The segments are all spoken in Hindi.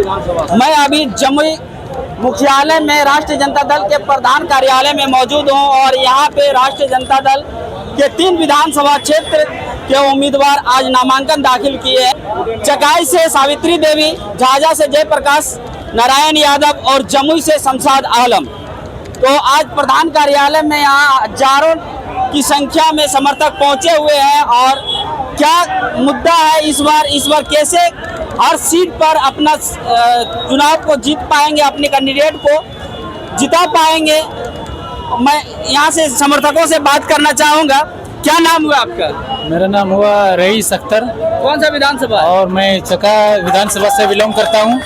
मैं अभी जमुई मुख्यालय में राष्ट्रीय जनता दल के प्रधान कार्यालय में मौजूद हूं और यहां पे राष्ट्रीय जनता दल के 3 विधानसभा क्षेत्र के उम्मीदवार आज नामांकन दाखिल किए हैं। चकाई से सावित्री देवी, झाझा से जयप्रकाश नारायण यादव और जमुई से शमशाद आलम। तो आज प्रधान कार्यालय में यहाँ हजारों की संख्या में समर्थक पहुंचे हुए हैं और क्या मुद्दा है इस बार कैसे हर सीट पर अपना चुनाव को जीत पाएंगे, अपने कैंडिडेट को जिता पाएंगे। मैं यहाँ से समर्थकों से बात करना चाहूँगा। क्या नाम हुआ आपका? मेरा नाम हुआ रईस अख्तर। कौन सा विधानसभा? और मैं चका विधानसभा से बिलोंग करता हूँ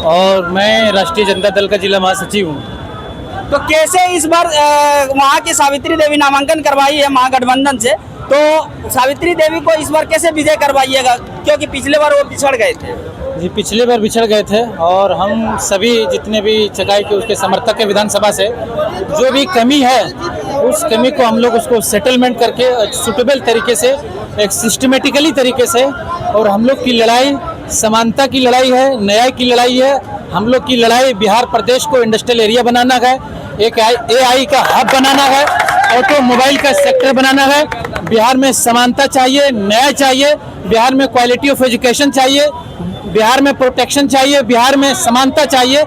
और मैं राष्ट्रीय जनता दल का जिला महासचिव हूँ। तो कैसे इस बार वहाँ की सावित्री देवी नामांकन करवाई है महागठबंधन से, तो सावित्री देवी को इस बार कैसे विजय करवाइएगा, क्योंकि पिछले बार वो पिछड़ गए थे? जी, पिछले बार बिछड़ गए थे और हम सभी जितने भी चकाई के उसके समर्थक है विधानसभा से, जो भी कमी है उस कमी को हम लोग उसको सेटलमेंट करके सुटेबल तरीके से, एक सिस्टमेटिकली तरीके से, और हम लोग की लड़ाई समानता की लड़ाई है, न्याय की लड़ाई है। हम लोग की लड़ाई बिहार प्रदेश को इंडस्ट्रियल एरिया बनाना है, एक AI का हब बनाना है, ऑटोमोबाइल का सेक्टर बनाना है। बिहार में समानता चाहिए, न्याय चाहिए, बिहार में क्वालिटी ऑफ एजुकेशन चाहिए, बिहार में प्रोटेक्शन चाहिए, बिहार में समानता चाहिए।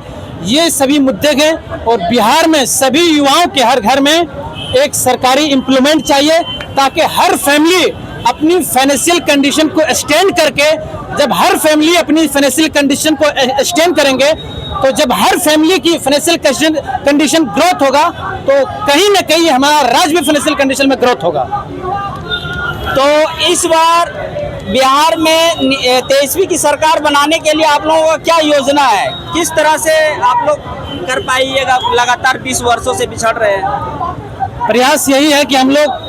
ये सभी मुद्दे हैं और बिहार में सभी युवाओं के हर घर में एक सरकारी इम्प्लीमेंट चाहिए, ताकि हर फैमिली अपनी फाइनेंशियल कंडीशन को स्टैंड करके, जब हर फैमिली अपनी फाइनेंशियल कंडीशन को स्टैंड करेंगे, तो जब हर फैमिली की फाइनेंशियल कंडीशन ग्रोथ होगा, तो कहीं ना कहीं हमारा राज्य भी फाइनेंशियल कंडीशन में ग्रोथ होगा। तो इस बार बिहार में 23वीं की सरकार बनाने के लिए आप लोगों का क्या योजना है? किस तरह से आप लोग कर पाइएगा? लगातार 20 वर्षों से पिछड़ रहे हैं। प्रयास यही है कि हम लोग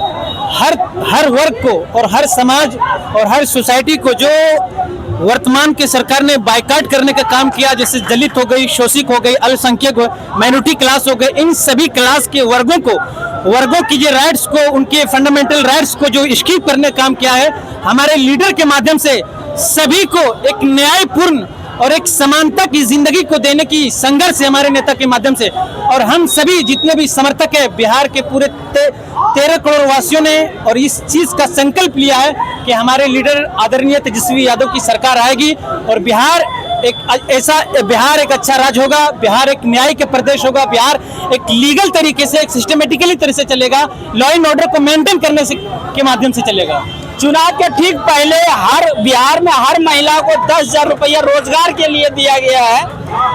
हर वर्ग को और हर समाज और हर सोसाइटी को, जो वर्तमान के सरकार ने बाइकाट करने का काम किया, जैसे दलित हो गई, शोषित हो गई, अल्पसंख्यक हो, माइनॉरिटी क्लास हो गए, इन सभी क्लास के वर्गों की जो राइट्स को, उनके फंडामेंटल राइट्स को जो स्कीप करने का काम किया है, हमारे लीडर के माध्यम से सभी को एक न्यायपूर्ण और एक समानता की जिंदगी को देने की संघर्ष है हमारे नेता के माध्यम से। और हम सभी जितने भी समर्थक है बिहार के पूरे 13 करोड़ वासियों ने और इस चीज का संकल्प लिया है कि हमारे लीडर आदरणीय तेजस्वी यादव की सरकार आएगी और बिहार एक अच्छा राज्य होगा, बिहार एक न्याय के प्रदेश होगा, बिहार एक लीगल तरीके से, एक सिस्टमेटिकली तरीके से चलेगा, लॉ एंड ऑर्डर को मेंटेन करने से के माध्यम से चलेगा। चुनाव के ठीक पहले बिहार में हर महिला को 10,000 रुपया रोजगार के लिए दिया गया है,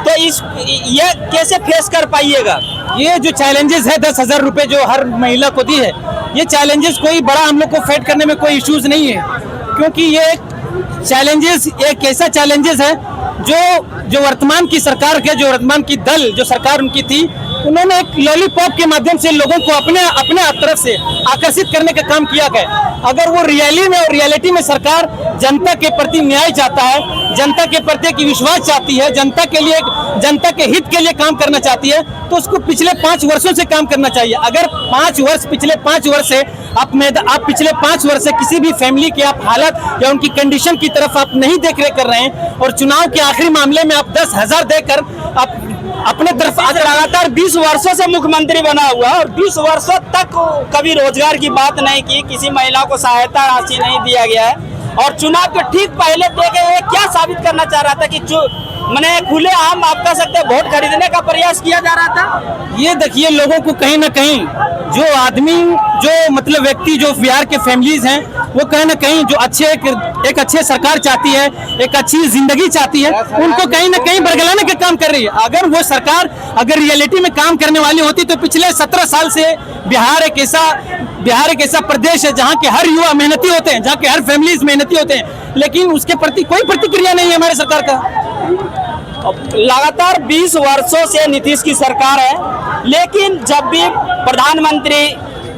तो ये कैसे फेस कर पाइएगा? ये जो चैलेंजेस है 10,000 रुपये जो हर महिला को दी है, ये चैलेंजेस कोई बड़ा हम लोग को फेट करने में कोई इश्यूज नहीं है, क्योंकि ये चैलेंजेस एक ऐसा चैलेंजेस है जो वर्तमान की सरकार के, जो वर्तमान की दल जो सरकार उनकी थी, उन्होंने एक लॉलीपॉप के माध्यम से लोगों को अपने तरफ से आकर्षित करने का काम किया गया। अगर वो रियलिटी में सरकार जनता के प्रति न्याय चाहता है, जनता के प्रति एक विश्वास चाहती है, जनता के हित के लिए काम करना चाहती है, तो उसको पिछले 5 वर्षों से काम करना चाहिए। अगर पिछले 5 वर्ष से आप पिछले 5 वर्ष से किसी भी फैमिली के आप हालत या उनकी कंडीशन की तरफ आप नहीं देख रेख कर रहे हैं और चुनाव के आखिरी मामले में आप 10,000 देकर आप अपने तरफ आज लगातार 20 वर्षों से मुख्यमंत्री बना हुआ और 20 वर्षों तक कभी रोजगार की बात नहीं की, किसी महिला को सहायता राशि नहीं दिया गया है और चुनाव के ठीक पहले देखे हुए क्या साबित करना चाह रहा था कि मैंने खुले आम आप कह सकते हैं वोट खरीदने का प्रयास किया जा रहा था। ये देखिए, लोगों को कहीं ना कहीं जो आदमी, जो मतलब व्यक्ति, जो बिहार के फैमिलीज हैं, वो कहीं ना कहीं जो एक अच्छे सरकार चाहती है, एक अच्छी जिंदगी चाहती है, उनको कहीं ना कहीं बरगलाने का काम कर रही है। अगर वो सरकार रियलिटी में काम करने वाली होती तो पिछले 17 साल से बिहार एक ऐसा प्रदेश है जहाँ के हर युवा मेहनती होते हैं, जहाँ के हर फैमिलीज मेहनती होते हैं, लेकिन उसके प्रति कोई प्रतिक्रिया नहीं है हमारे सरकार का। लगातार 20 वर्षों से नीतीश की सरकार है, लेकिन जब भी प्रधानमंत्री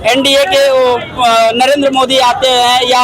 NDA के नरेंद्र मोदी आते हैं या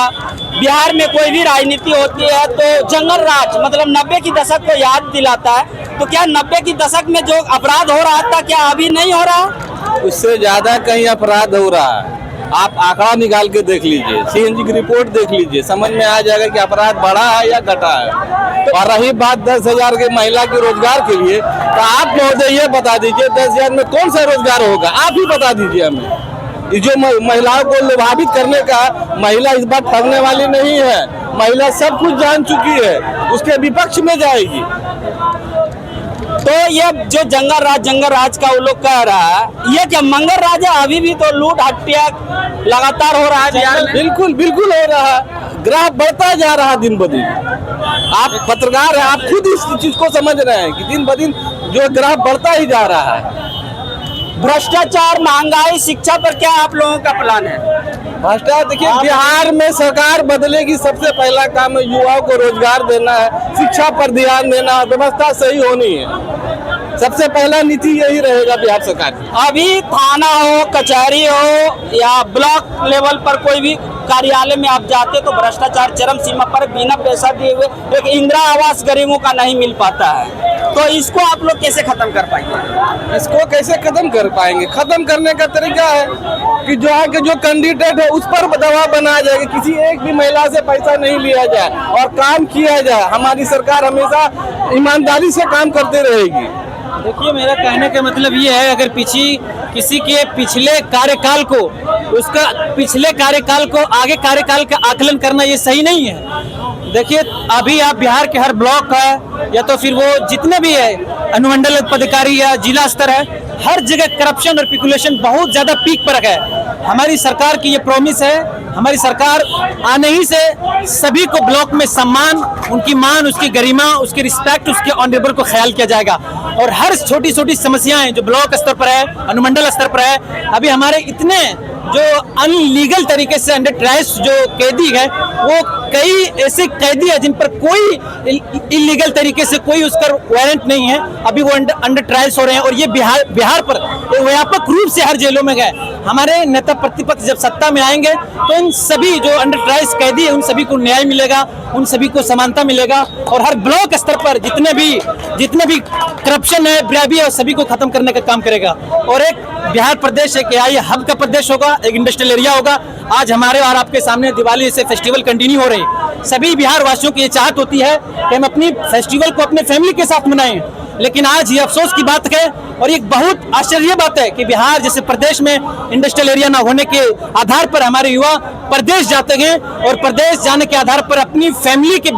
बिहार में कोई भी राजनीति होती है तो जंगल राज मतलब 90 की दशक को याद दिलाता है। तो क्या 90 की दशक में जो अपराध हो रहा था क्या अभी नहीं हो रहा? उससे ज्यादा कहीं अपराध हो रहा है। आप आंकड़ा निकाल के देख लीजिए, सीएनजी की रिपोर्ट देख लीजिए, समझ में आ जाएगा कि अपराध बढ़ा है या घटा है। और रही बात 10,000 के महिला के रोजगार के लिए, तो आप महोदय ये बता दीजिए 10,000 में कौन सा रोजगार होगा, आप ही बता दीजिए हमें। ये जो महिलाओं को लुभावित करने का, महिला इस बार ठगने वाली नहीं है, महिला सब कुछ जान चुकी है, उसके विपक्ष में जाएगी। तो ये जो जंगल राज का वो लोग कह रहा है, ये क्या मंगल राज है? अभी भी तो लूट हत्या लगातार हो रहा है बिहार में। बिल्कुल बिल्कुल हो रहा है, ग्राफ बढ़ता जा रहा है दिन ब दिन। आप पत्रकार हैं, आप खुद इस चीज को समझ रहे हैं कि दिन ब दिन जो ग्राफ बढ़ता ही जा रहा है। भ्रष्टाचार, महंगाई, शिक्षा पर क्या आप लोगों का प्लान है? भ्रष्टाचार देखिए, बिहार में सरकार बदलेगी, सबसे पहला काम है युवाओं को रोजगार देना है, शिक्षा पर ध्यान देना, व्यवस्था सही होनी है। सबसे पहला नीति यही रहेगा बिहार सरकार की। अभी थाना हो, कचहरी हो या ब्लॉक लेवल पर कोई भी कार्यालय में आप जाते तो भ्रष्टाचार चरम सीमा पर, बिना पैसा दिए हुए एक इंदिरा आवास गरीबों का नहीं मिल पाता है। तो इसको आप लोग कैसे खत्म कर पाएंगे? इसको कैसे खत्म कर पाएंगे? खत्म करने का तरीका है कि जो है कि जो कैंडिडेट है उस पर दबाव बनाया जाएगा, किसी एक भी महिला से पैसा नहीं लिया जाए और काम किया जाए। हमारी सरकार हमेशा ईमानदारी से काम करते रहेगी। देखिए, मेरा कहने का मतलब ये है, अगर किसी के पिछले कार्यकाल को, उसका पिछले कार्यकाल को आगे कार्यकाल का आकलन करना ये सही नहीं है। देखिए, अभी आप बिहार के हर ब्लॉक है या तो फिर वो जितने भी है अनुमंडल पदाधिकारी या जिला स्तर है, हर जगह करप्शन और स्पेकुलेशन बहुत ज्यादा पीक पर है। हमारी सरकार की ये प्रॉमिस है, हमारी सरकार आने ही से सभी को ब्लॉक में सम्मान, उनकी मान, उसकी गरिमा, उसकी रिस्पेक्ट, उसके ऑनरेबल को ख्याल किया जाएगा। और हर छोटी छोटी समस्याएं जो ब्लॉक स्तर पर है, अनुमंडल स्तर पर है, अभी हमारे इतने जो अनलीगल तरीके से अंडर ट्रायल्स जो कैदी है, वो कई ऐसे कैदी है जिन पर कोई इलीगल तरीके से कोई उसका वारंट नहीं है, अभी वो अंडर ट्रायल्स हो रहे हैं। और ये बिहार पर व्यापक रूप से हर जेलों में गए। हमारे नेता प्रतिपक्ष जब सत्ता में आएंगे तो इन सभी जो अंडर ट्रायल्स कैदी है उन सभी को न्याय मिलेगा, उन सभी को समानता मिलेगा। और हर ब्लॉक स्तर पर जितने भी करप्शन है, ब्राबी है, सभी को खत्म करने का काम करेगा। और एक बिहार प्रदेश एक AI हब का प्रदेश होगा, एक इंडस्ट्रियल एरिया होगा। आज हमारे और आपके सामने दिवाली से फेस्टिवल कंटिन्यू हो रहे हैं। सभी बिहार वासियों की ये चाहत होती है कि हम अपनी फेस्टिवल को अपने फैमिली के साथ मनाएं, लेकिन आज ये अफसोस की बात है और ये बहुत आश्चर्य बात है कि बिहार जैसे प्रदेश में इंडस्ट्रियल एरिया ना होने के आधार पर हमारे युवा प्रदेश जाते हैं और प्रदेश जाने के आधार पर अपनी फैमिली के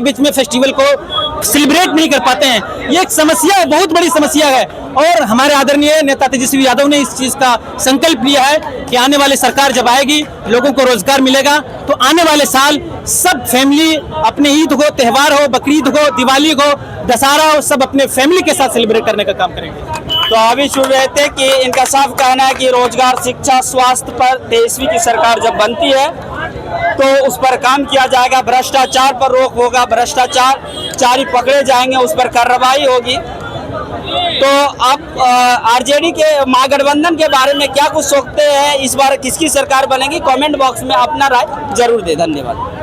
बीच में फेस्टिवल को सेलिब्रेट नहीं कर पाते हैं। ये एक समस्या है, बहुत बड़ी समस्या है। और हमारे आदरणीय नेता तेजस्वी यादव ने इस चीज का संकल्प लिया है कि आने वाली सरकार जब आएगी, लोगों को रोजगार मिलेगा, तो आने वाले साल सब फैमिली अपने ईद हो, त्योहार हो, बकरीद हो, दिवाली हो, दशहरा हो, सब अपने फैमिली के साथ सेलिब्रेट करने का काम करेंगे। तो अभी शुरू रहते कि इनका साफ कहना है कि रोजगार, शिक्षा, स्वास्थ्य पर तेजस्वी की सरकार जब बनती है तो उस पर काम किया जाएगा, भ्रष्टाचार पर रोक होगा, भ्रष्टाचारी पकड़े जाएंगे, उस पर कार्रवाई होगी। तो आप आरजेडी के महागठबंधन के बारे में क्या कुछ सोचते हैं, इस बार किसकी सरकार बनेगी? कमेंट बॉक्स में अपना राय जरूर दें। धन्यवाद।